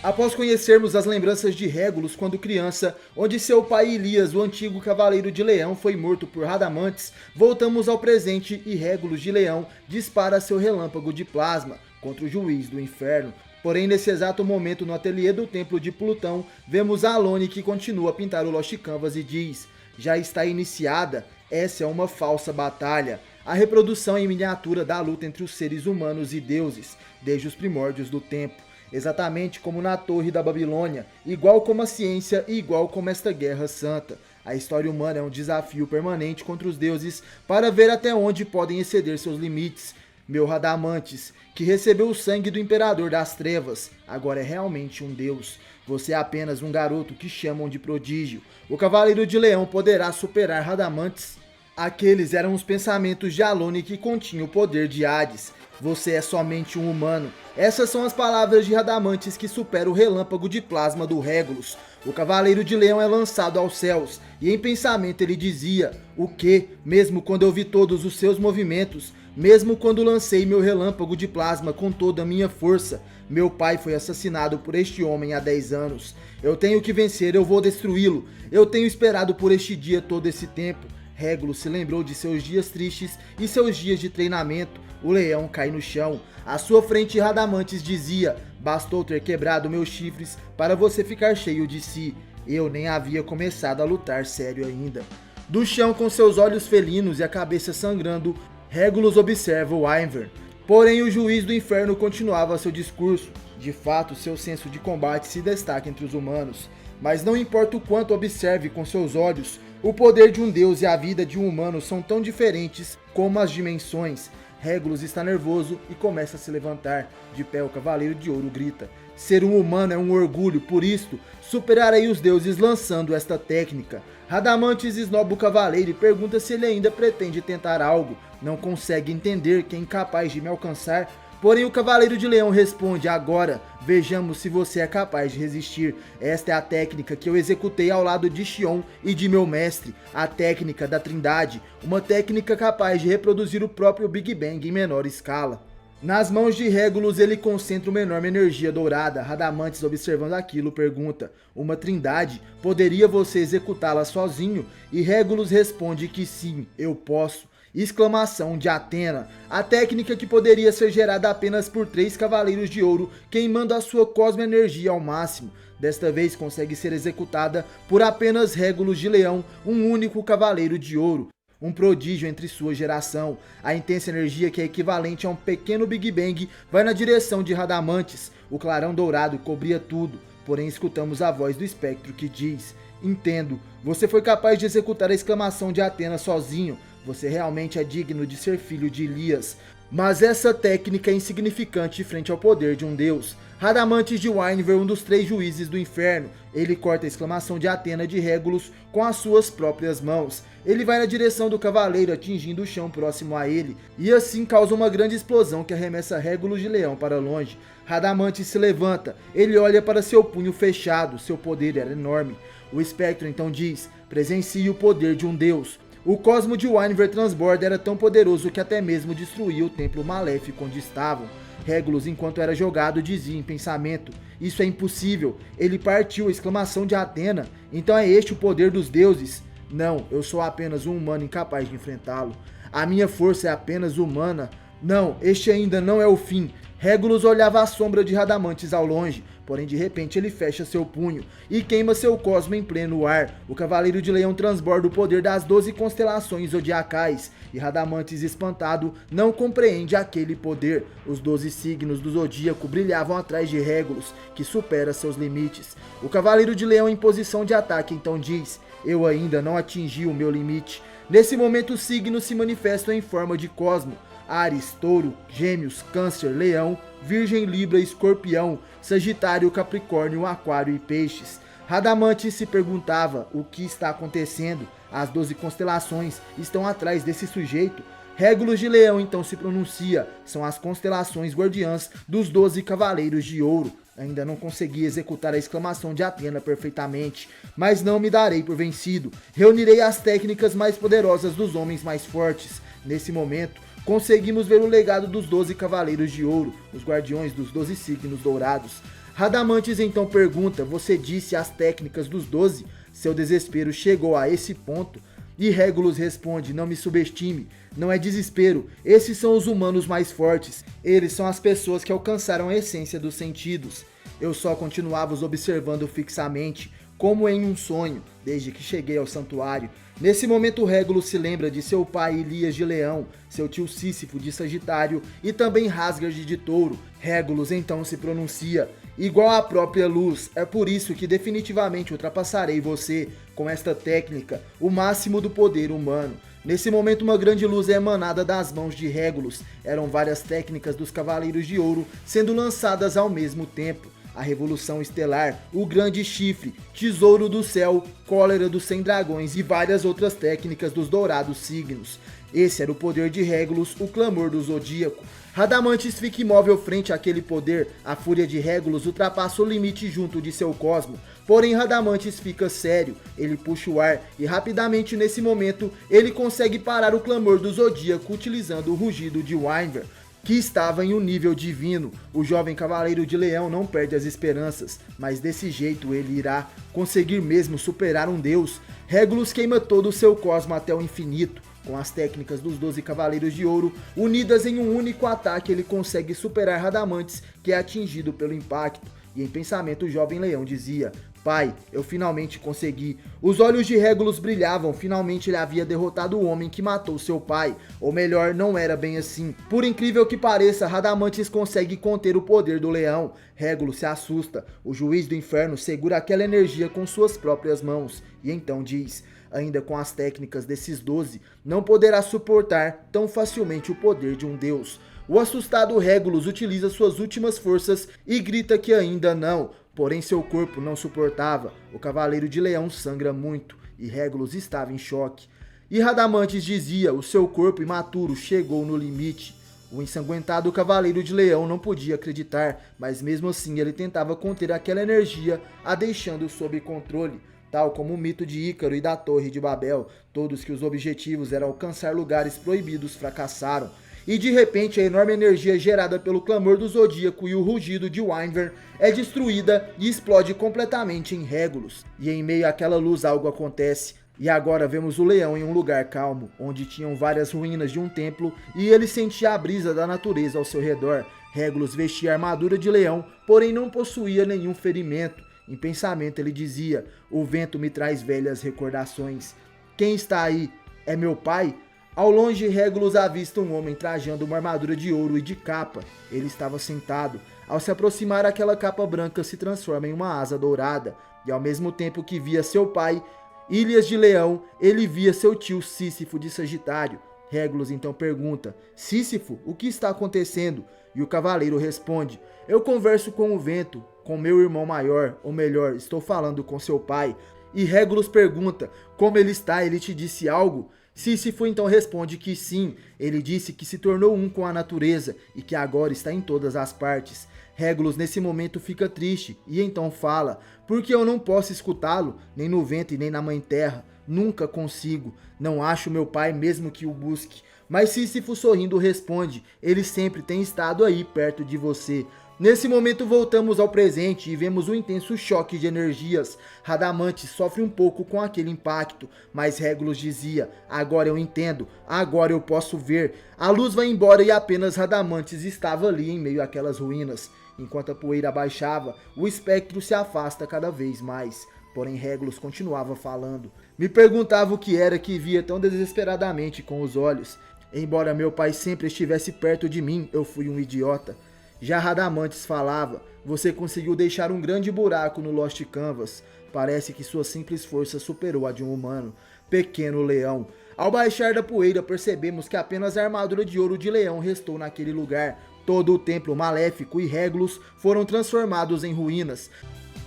Após conhecermos as lembranças de Regulus quando criança, onde seu pai Ilias, o antigo Cavaleiro de Leão, foi morto por Radamantes, voltamos ao presente e Regulus de Leão dispara seu relâmpago de plasma contra o Juiz do Inferno. Porém, nesse exato momento, no ateliê do Templo de Plutão, vemos a Alone que continua a pintar o Lost Canvas e diz: já está iniciada, essa é uma falsa batalha. A reprodução em miniatura da luta entre os seres humanos e deuses, desde os primórdios do tempo. Exatamente como na Torre da Babilônia, igual como a ciência e igual como esta guerra santa. A história humana é um desafio permanente contra os deuses para ver até onde podem exceder seus limites. Meu Radamantes, que recebeu o sangue do Imperador das Trevas, agora é realmente um deus. Você é apenas um garoto que chamam de prodígio. O Cavaleiro de Leão poderá superar Radamantes? Aqueles eram os pensamentos de Alone que continham o poder de Hades. Você é somente um humano. Essas são as palavras de Radamantes que supera o relâmpago de plasma do Regulus. O Cavaleiro de Leão é lançado aos céus, e em pensamento ele dizia: o que? Mesmo quando eu vi todos os seus movimentos, mesmo quando lancei meu relâmpago de plasma com toda a minha força, meu pai foi assassinado por este homem há 10 anos. Eu tenho que vencer, eu vou destruí-lo. Eu tenho esperado por este dia todo esse tempo. Regulus se lembrou de seus dias tristes e seus dias de treinamento. O leão cai no chão. À sua frente, Radamantes dizia: bastou ter quebrado meus chifres para você ficar cheio de si. Eu nem havia começado a lutar sério ainda. Do chão, com seus olhos felinos e a cabeça sangrando, Regulus observa o Wyvern. Porém, o Juiz do Inferno continuava seu discurso. De fato, seu senso de combate se destaca entre os humanos. Mas não importa o quanto observe com seus olhos, o poder de um deus e a vida de um humano são tão diferentes como as dimensões. Regulus está nervoso e começa a se levantar. De pé, o Cavaleiro de Ouro grita: ser um humano é um orgulho, por isto, superarei os deuses lançando esta técnica. Radamantes esnoba o Cavaleiro e pergunta se ele ainda pretende tentar algo. Não consegue entender que é incapaz de me alcançar. Porém, o Cavaleiro de Leão responde: agora, vejamos se você é capaz de resistir. Esta é a técnica que eu executei ao lado de Xion e de meu mestre, a técnica da Trindade, uma técnica capaz de reproduzir o próprio Big Bang em menor escala. Nas mãos de Regulus, ele concentra uma enorme energia dourada. Radamantes, observando aquilo, pergunta: uma Trindade? Poderia você executá-la sozinho? E Regulus responde que sim, eu posso. Exclamação de Atena, a técnica que poderia ser gerada apenas por 3 Cavaleiros de Ouro, queimando a sua cosmoenergia ao máximo. Desta vez consegue ser executada por apenas Regulus de Leão, um único Cavaleiro de Ouro. Um prodígio entre sua geração. A intensa energia, que é equivalente a um pequeno Big Bang, vai na direção de Radamantes. O clarão dourado cobria tudo, porém escutamos a voz do espectro que diz: entendo, você foi capaz de executar a exclamação de Atena sozinho. Você realmente é digno de ser filho de Ilias. Mas essa técnica é insignificante frente ao poder de um deus. Radamantes de Wyvern, um dos 3 juízes do inferno. Ele corta a exclamação de Atena de Regulus com as suas próprias mãos. Ele vai na direção do cavaleiro, atingindo o chão próximo a ele, e assim causa uma grande explosão que arremessa Regulus de Leão para longe. Radamantes se levanta, ele olha para seu punho fechado, seu poder era enorme. O espectro então diz: presencie o poder de um deus. O cosmo de Wyvern transborda era tão poderoso que até mesmo destruía o templo maléfico onde estavam. Regulus, enquanto era jogado, dizia em pensamento: isso é impossível, ele partiu, a exclamação de Atena. Então é este o poder dos deuses? Não, eu sou apenas um humano incapaz de enfrentá-lo. A minha força é apenas humana. Não, este ainda não é o fim. Regulus olhava a sombra de Radamantes ao longe, porém de repente ele fecha seu punho e queima seu cosmo em pleno ar. O Cavaleiro de Leão transborda o poder das 12 constelações zodiacais, e Radamantes, espantado, não compreende aquele poder. Os 12 signos do zodíaco brilhavam atrás de Regulus, que supera seus limites. O Cavaleiro de Leão, em posição de ataque, então diz: eu ainda não atingi o meu limite. Nesse momento, os signos se manifestam em forma de cosmo. Áries, Touro, Gêmeos, Câncer, Leão, Virgem, Libra, Escorpião, Sagitário, Capricórnio, Aquário e Peixes. Radamantes se perguntava: o que está acontecendo? As 12 constelações estão atrás desse sujeito? Regulus de Leão então se pronuncia: são as constelações guardiãs dos 12 Cavaleiros de Ouro. Ainda não consegui executar a exclamação de Atena perfeitamente, mas não me darei por vencido. Reunirei as técnicas mais poderosas dos homens mais fortes. Nesse momento, conseguimos ver o legado dos 12 Cavaleiros de Ouro, os guardiões dos 12 signos dourados. Radamantes então pergunta, você disse as técnicas dos 12? Seu desespero chegou a esse ponto? E Regulus responde, não me subestime, não é desespero, esses são os humanos mais fortes, eles são as pessoas que alcançaram a essência dos sentidos. Eu só continuava os observando fixamente, como em um sonho, desde que cheguei ao santuário. Nesse momento Regulus se lembra de seu pai Ilias de Leão, seu tio Sísifo de Sagitário e também Rasgard de Touro. Regulus então se pronuncia, igual à própria luz, é por isso que definitivamente ultrapassarei você com esta técnica, o máximo do poder humano. Nesse momento uma grande luz é emanada das mãos de Regulus, eram várias técnicas dos Cavaleiros de Ouro sendo lançadas ao mesmo tempo. A Revolução Estelar, o Grande Chifre, Tesouro do Céu, Cólera dos 100 Dragões e várias outras técnicas dos Dourados Signos. Esse era o poder de Regulus, o Clamor do Zodíaco. Radamantes fica imóvel frente àquele poder, a fúria de Regulus ultrapassa o limite junto de seu cosmo. Porém Radamantes fica sério, ele puxa o ar e rapidamente nesse momento ele consegue parar o Clamor do Zodíaco utilizando o rugido de Wyvern, que estava em um nível divino. O jovem Cavaleiro de Leão não perde as esperanças, mas desse jeito ele irá conseguir mesmo superar um deus. Regulus queima todo o seu cosmo até o infinito. Com as técnicas dos 12 Cavaleiros de Ouro, unidas em um único ataque, ele consegue superar Radamantes, que é atingido pelo impacto. E em pensamento o jovem leão dizia, pai, eu finalmente consegui. Os olhos de Regulus brilhavam, finalmente ele havia derrotado o homem que matou seu pai. Ou melhor, não era bem assim. Por incrível que pareça, Radamantes consegue conter o poder do leão. Regulus se assusta, o juiz do inferno segura aquela energia com suas próprias mãos. E então diz, ainda com as técnicas desses 12, não poderá suportar tão facilmente o poder de um deus. O assustado Regulus utiliza suas últimas forças e grita que ainda não, porém seu corpo não suportava. O Cavaleiro de Leão sangra muito e Regulus estava em choque. E Radamantes dizia, o seu corpo imaturo chegou no limite. O ensanguentado Cavaleiro de Leão não podia acreditar, mas mesmo assim ele tentava conter aquela energia, a deixando sob controle. Tal como o mito de Ícaro e da Torre de Babel, todos que os objetivos eram alcançar lugares proibidos fracassaram. E de repente a enorme energia gerada pelo Clamor do Zodíaco e o rugido de Wyvern é destruída e explode completamente em Regulus. E em meio àquela luz algo acontece. E agora vemos o leão em um lugar calmo, onde tinham várias ruínas de um templo e ele sentia a brisa da natureza ao seu redor. Regulus vestia a armadura de leão, porém não possuía nenhum ferimento. Em pensamento ele dizia, o vento me traz velhas recordações. Quem está aí? É meu pai? Ao longe Regulus avista um homem trajando uma armadura de ouro e de capa. Ele estava sentado. Ao se aproximar aquela capa branca se transforma em uma asa dourada. E ao mesmo tempo que via seu pai, Ilias de Leão, ele via seu tio Sísifo de Sagitário. Regulus então pergunta, Sísifo, o que está acontecendo? E o cavaleiro responde, eu converso com o vento, com meu irmão maior, ou melhor, estou falando com seu pai. E Regulus pergunta, como ele está, ele te disse algo? Sísifo então responde que sim, ele disse que se tornou um com a natureza e que agora está em todas as partes. Regulus nesse momento fica triste e então fala, porque eu não posso escutá-lo, nem no vento e nem na mãe terra, nunca consigo, não acho meu pai mesmo que o busque. Mas Sísifo sorrindo responde, ele sempre tem estado aí perto de você. Nesse momento voltamos ao presente e vemos um intenso choque de energias. Radamantes sofre um pouco com aquele impacto, mas Regulus dizia, agora eu entendo, agora eu posso ver. A luz vai embora e apenas Radamantes estava ali em meio àquelas ruínas. Enquanto a poeira baixava, o espectro se afasta cada vez mais. Porém Regulus continuava falando. Me perguntava o que era que via tão desesperadamente com os olhos. Embora meu pai sempre estivesse perto de mim, eu fui um idiota. Já Radamantes falava, você conseguiu deixar um grande buraco no Lost Canvas. Parece que sua simples força superou a de um humano. Pequeno leão. Ao baixar da poeira percebemos que apenas a armadura de ouro de leão restou naquele lugar. Todo o templo maléfico e Regulus foram transformados em ruínas.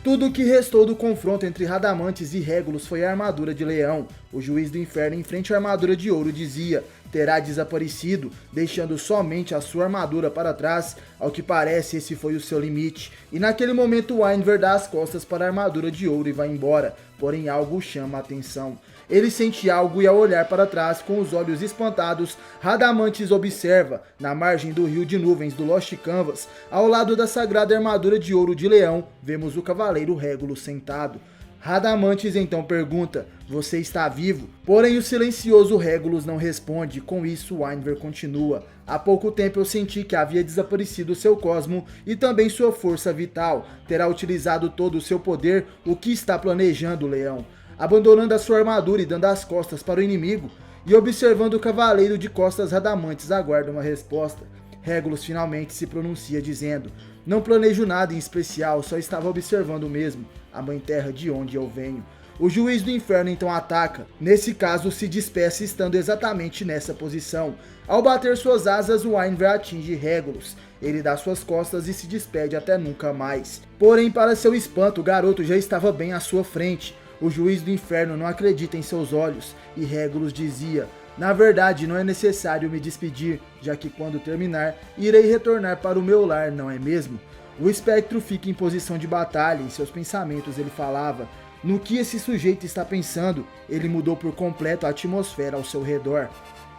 Tudo o que restou do confronto entre Radamantes e Regulus foi a armadura de leão. O juiz do inferno em frente à armadura de ouro dizia, terá desaparecido, deixando somente a sua armadura para trás. Ao que parece, esse foi o seu limite. E naquele momento, Winver dá as costas para a armadura de ouro e vai embora. Porém, algo chama a atenção. Ele sente algo e ao olhar para trás, com os olhos espantados, Radamantes observa, na margem do rio de nuvens do Lost Canvas, ao lado da sagrada armadura de ouro de leão, vemos o cavaleiro Regulus sentado. Radamantes então pergunta, você está vivo? Porém o silencioso Regulus não responde, com isso Winver continua. Há pouco tempo eu senti que havia desaparecido seu cosmo e também sua força vital. Terá utilizado todo o seu poder, o que está planejando o leão? Abandonando a sua armadura e dando as costas para o inimigo, e observando o cavaleiro de costas Radamantes aguarda uma resposta. Regulus finalmente se pronuncia dizendo, não planejo nada em especial, só estava observando mesmo, a mãe terra de onde eu venho. O juiz do inferno então ataca, nesse caso se despeça estando exatamente nessa posição. Ao bater suas asas, o Winver atinge Regulus. Ele dá suas costas e se despede até nunca mais. Porém, para seu espanto, o garoto já estava bem à sua frente. O juiz do inferno não acredita em seus olhos, e Regulus dizia, na verdade não é necessário me despedir, já que quando terminar, irei retornar para o meu lar, não é mesmo? O espectro fica em posição de batalha, em seus pensamentos ele falava, no que esse sujeito está pensando, ele mudou por completo a atmosfera ao seu redor.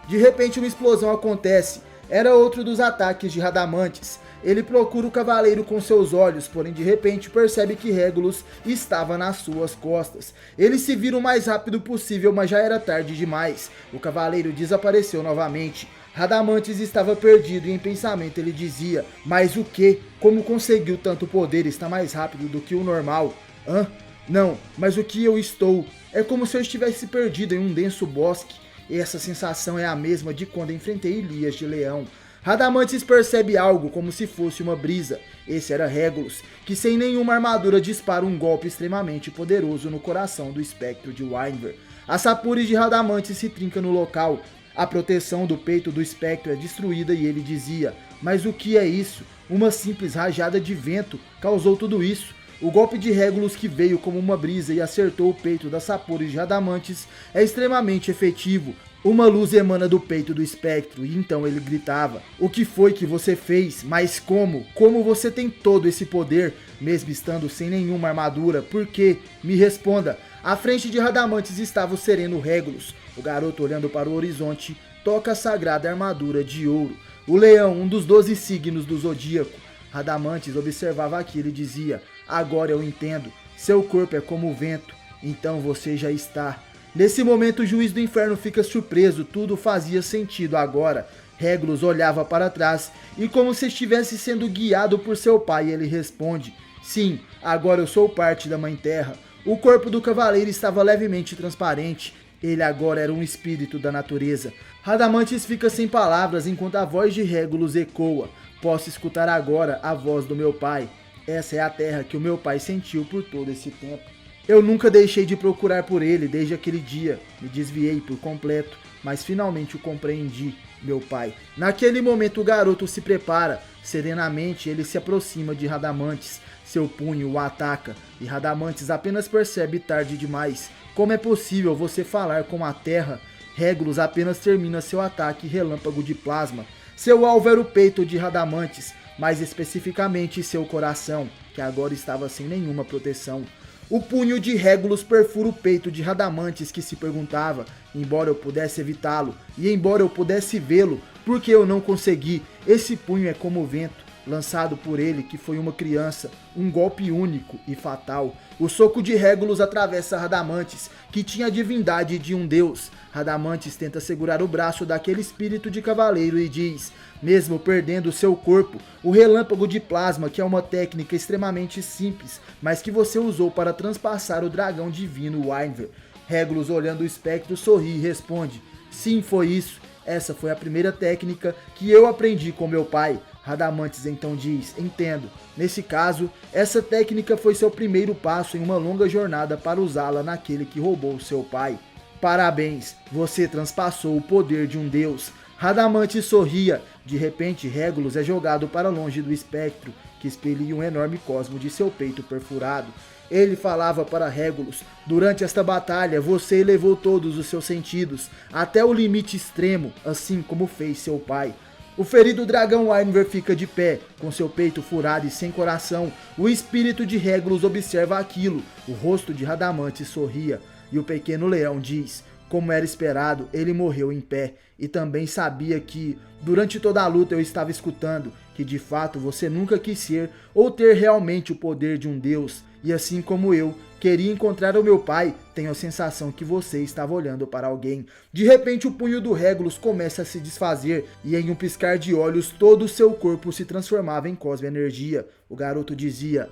De repente uma explosão acontece, era outro dos ataques de Radamantes. Ele procura o cavaleiro com seus olhos, porém de repente percebe que Regulus estava nas suas costas. Ele se vira o mais rápido possível, mas já era tarde demais. O cavaleiro desapareceu novamente. Radamantes estava perdido e em pensamento ele dizia, mas o que? Como conseguiu tanto poder? Está mais rápido do que o normal? Hã? Não, mas o que eu estou? É como se eu estivesse perdido em um denso bosque. E essa sensação é a mesma de quando enfrentei Elias de Leão. Radamantes percebe algo como se fosse uma brisa. Esse era Regulus, que sem nenhuma armadura dispara um golpe extremamente poderoso no coração do espectro de Winver. A sapure de Radamantes se trinca no local. A proteção do peito do espectro é destruída e ele dizia, mas o que é isso? Uma simples rajada de vento causou tudo isso. O golpe de Regulus que veio como uma brisa e acertou o peito da sapure de Radamantes é extremamente efetivo. Uma luz emana do peito do espectro e então ele gritava, o que foi que você fez? Mas como? Como você tem todo esse poder, mesmo estando sem nenhuma armadura? Por quê? Me responda. À frente de Radamantes estava o sereno Regulus. O garoto olhando para o horizonte toca a sagrada armadura de ouro. O leão, um dos 12 signos do zodíaco. Radamantes observava aquilo e dizia, agora eu entendo, seu corpo é como o vento, então você já está. Nesse momento o juiz do inferno fica surpreso, tudo fazia sentido agora. Regulus olhava para trás e como se estivesse sendo guiado por seu pai, ele responde, sim, agora eu sou parte da mãe terra. O corpo do cavaleiro estava levemente transparente, ele agora era um espírito da natureza. Radamantes fica sem palavras enquanto a voz de Regulus ecoa, posso escutar agora a voz do meu pai. Essa é a terra que o meu pai sentiu por todo esse tempo. Eu nunca deixei de procurar por ele desde aquele dia, me desviei por completo, mas finalmente o compreendi, meu pai. Naquele momento o garoto se prepara, serenamente ele se aproxima de Radamantes, seu punho o ataca, e Radamantes apenas percebe tarde demais. Como é possível você falar com a terra? Regulus apenas termina seu ataque relâmpago de plasma. Seu alvo era o peito de Radamantes, mais especificamente seu coração, que agora estava sem nenhuma proteção. O punho de Regulus perfura o peito de Radamantes que se perguntava, embora eu pudesse evitá-lo, e embora eu pudesse vê-lo, por que eu não consegui? Esse punho é como o vento, lançado por ele que foi uma criança, um golpe único e fatal. O soco de Regulus atravessa Radamantes, que tinha a divindade de um deus. Radamantes tenta segurar o braço daquele espírito de cavaleiro e diz, mesmo perdendo seu corpo, o relâmpago de plasma, que é uma técnica extremamente simples, mas que você usou para transpassar o dragão divino Winver. Regulus, olhando o espectro, sorri e responde, sim, foi isso. Essa foi a primeira técnica que eu aprendi com meu pai. Radamantes então diz, entendo. Nesse caso, essa técnica foi seu primeiro passo em uma longa jornada para usá-la naquele que roubou seu pai. Parabéns, você transpassou o poder de um deus. Radamantes sorria. De repente, Regulus é jogado para longe do espectro, que expelia um enorme cosmo de seu peito perfurado. Ele falava para Regulus: durante esta batalha, você elevou todos os seus sentidos, até o limite extremo, assim como fez seu pai. O ferido dragão Wyrmver fica de pé, com seu peito furado e sem coração. O espírito de Regulus observa aquilo. O rosto de Radamantes sorria, e o pequeno leão diz: como era esperado, ele morreu em pé. E também sabia que, durante toda a luta, eu estava escutando que de fato você nunca quis ser ou ter realmente o poder de um deus. E assim como eu queria encontrar o meu pai, tenho a sensação que você estava olhando para alguém. De repente o punho do Regulus começa a se desfazer e em um piscar de olhos todo o seu corpo se transformava em cosmo energia. O garoto dizia: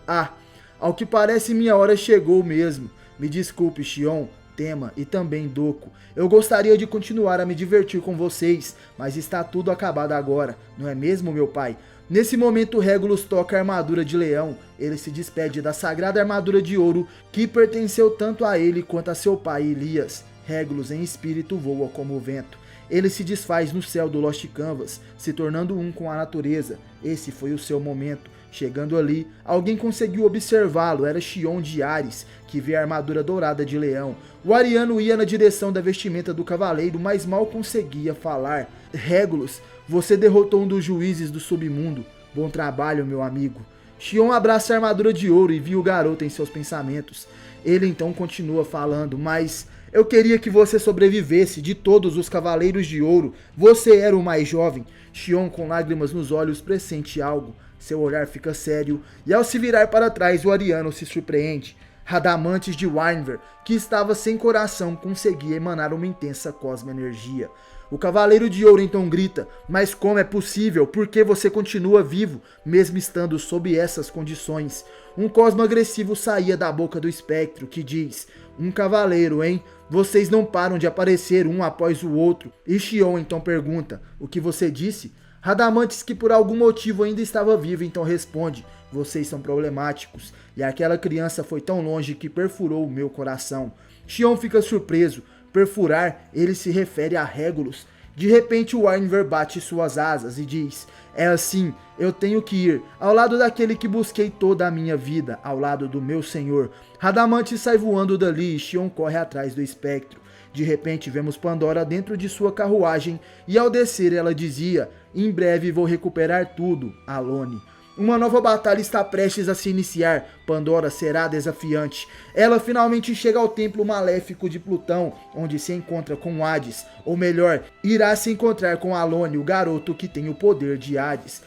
ao que parece minha hora chegou mesmo. Me desculpe, Xion, Tema e também Doku. Eu gostaria de continuar a me divertir com vocês, mas está tudo acabado agora, não é mesmo, meu pai? Nesse momento, Regulus toca a armadura de leão. Ele se despede da sagrada armadura de ouro que pertenceu tanto a ele quanto a seu pai Ilias. Regulus em espírito voa como o vento. Ele se desfaz no céu do Lost Canvas, se tornando um com a natureza. Esse foi o seu momento. Chegando ali, alguém conseguiu observá-lo. Era Xion de Ares, que vê a armadura dourada de leão. O ariano ia na direção da vestimenta do cavaleiro, mas mal conseguia falar. Regulus, você derrotou um dos juízes do submundo. Bom trabalho, meu amigo. Xion abraça a armadura de ouro e viu o garoto em seus pensamentos. Ele então continua falando: mas eu queria que você sobrevivesse. De todos os cavaleiros de ouro, você era o mais jovem. Xion, com lágrimas nos olhos, pressente algo. Seu olhar fica sério e ao se virar para trás o ariano se surpreende. Radamantes de Wyrmver, que estava sem coração, conseguia emanar uma intensa cosmo-energia. O Cavaleiro de Ouro então grita: mas como é possível? Por que você continua vivo, mesmo estando sob essas condições? Um cosmo agressivo saía da boca do espectro, que diz: um cavaleiro, hein? Vocês não param de aparecer um após o outro. E Xion então pergunta: o que você disse? Radamantes, que por algum motivo ainda estava vivo, então responde: vocês são problemáticos, e aquela criança foi tão longe que perfurou o meu coração. Xion fica surpreso. Perfurar, ele se refere a Regulus. De repente o Wyrmver bate suas asas e diz: é assim, eu tenho que ir, ao lado daquele que busquei toda a minha vida, ao lado do meu senhor. Radamantes sai voando dali e Xion corre atrás do espectro. De repente vemos Pandora dentro de sua carruagem e ao descer ela dizia: em breve vou recuperar tudo, Alone. Uma nova batalha está prestes a se iniciar. Pandora será desafiante. Ela finalmente chega ao templo maléfico de Plutão, onde se encontra com Hades. Ou melhor, irá se encontrar com Alone, o garoto que tem o poder de Hades.